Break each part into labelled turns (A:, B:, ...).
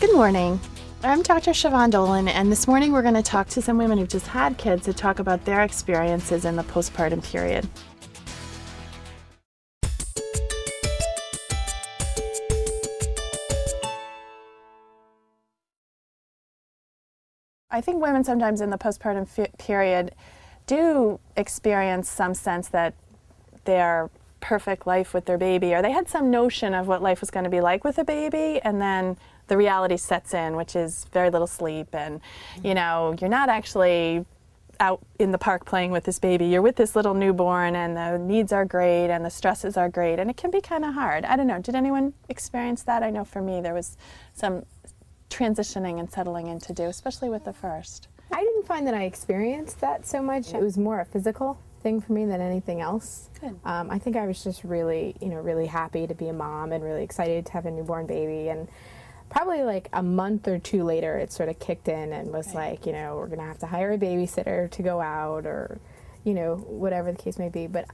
A: Good morning. I'm Dr. Siobhan Dolan, and this morning we're going to talk to some women who've just had kids to talk about their experiences in the postpartum period. I think women sometimes in the postpartum period do experience some sense that their perfect life with their baby, or they had some notion of what life was going to be like with a baby, and then the reality sets in, which is very little sleep, and you're not actually out in the park playing with this baby. You're with this little newborn, and the needs are great and the stresses are great, and it can be kind of hard. I don't know, did anyone experience that? I know for me there was some transitioning and settling in to do, especially with the first.
B: I didn't find that I experienced that so much. It was more a physical thing for me than anything else.
A: Good.
B: I think I was just really, really happy to be a mom and really excited to have a newborn baby. And probably like a month or two later, it sort of kicked in and was like, we're going to have to hire a babysitter to go out, or, whatever the case may be. But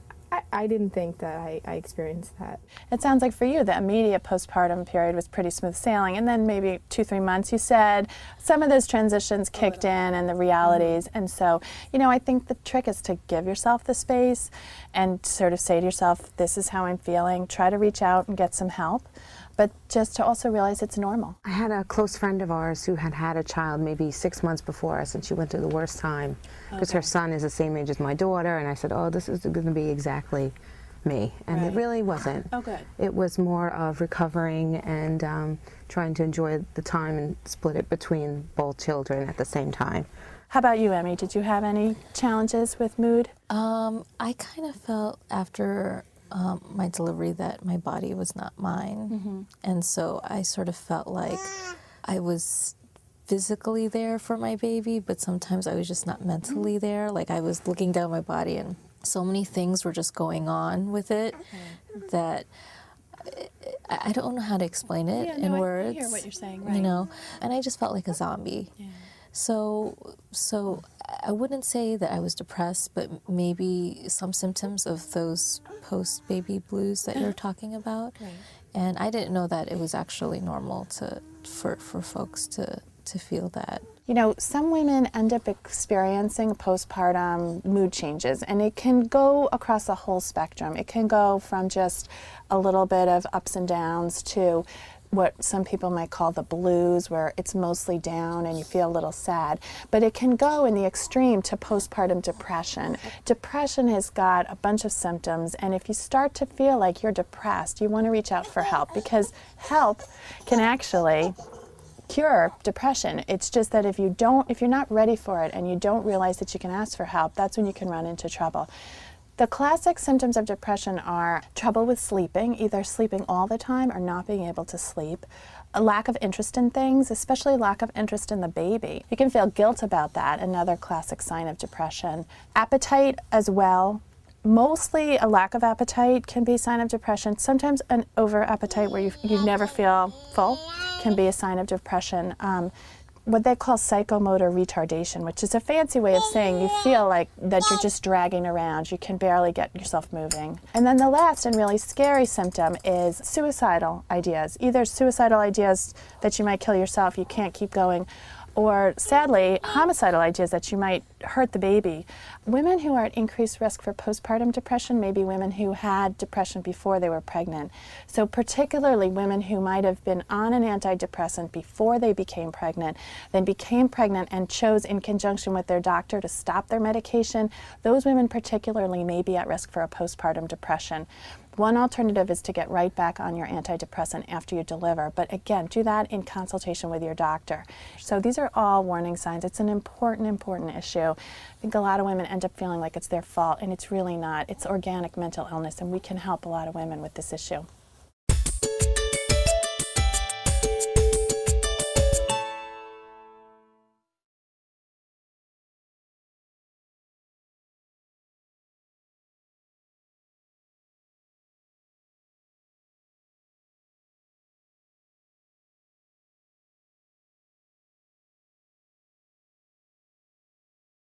B: I didn't think that I experienced that.
A: It sounds like for you, the immediate postpartum period was pretty smooth sailing, and then maybe 2-3 months, you said, some of those transitions kicked in and the realities. And so, I think the trick is to give yourself the space and sort of say to yourself, this is how I'm feeling. Try to reach out and get some help, but just to also realize it's normal.
C: I had a close friend of ours who had a child maybe 6 months before us, and she went through the worst time because her son is the same age as my daughter, and I said, oh, this is going to be exactly me. And it really wasn't.
A: Oh, good.
C: It was more of recovering and trying to enjoy the time and split it between both children at the same time.
A: How about you, Emmy? Did you have any challenges with mood?
D: I kind of felt after my delivery that my body was not mine. And so I sort of felt like I was physically there for my baby, but sometimes I was just not mentally there. Like I was looking down my body and so many things were just going on with it that I don't know how to explain it in words.
A: I hear what you're saying, right.
D: And I just felt like a zombie. Yeah. So I wouldn't say that I was depressed, but maybe some symptoms of those post-baby blues that you're talking about. Right. And I didn't know that it was actually normal for folks to feel that.
A: Some women end up experiencing postpartum mood changes, and it can go across the whole spectrum. It can go from just a little bit of ups and downs to what some people might call the blues, where it's mostly down and you feel a little sad. But it can go in the extreme to postpartum depression. Depression has got a bunch of symptoms, and if you start to feel like you're depressed, you want to reach out for help, because help can actually cure depression. It's just that if you're not ready for it and you don't realize that you can ask for help, that's when you can run into trouble. The classic symptoms of depression are trouble with sleeping, either sleeping all the time or not being able to sleep, a lack of interest in things, especially lack of interest in the baby. You can feel guilt about that, another classic sign of depression. Appetite as well. Mostly a lack of appetite can be a sign of depression. Sometimes an over appetite where you never feel full can be a sign of depression. What they call psychomotor retardation, which is a fancy way of saying you feel like that you're just dragging around, you can barely get yourself moving. And then the last and really scary symptom is suicidal ideas. Either suicidal ideas that you might kill yourself, you can't keep going, or sadly, homicidal ideas that you might hurt the baby. Women who are at increased risk for postpartum depression may be women who had depression before they were pregnant. So particularly women who might have been on an antidepressant before they became pregnant, then became pregnant and chose in conjunction with their doctor to stop their medication, those women particularly may be at risk for a postpartum depression. One alternative is to get right back on your antidepressant after you deliver, but again, do that in consultation with your doctor. So these are all warning signs. It's an important issue. I think a lot of women end up feeling like it's their fault, and it's really not. It's organic mental illness, and we can help a lot of women with this issue.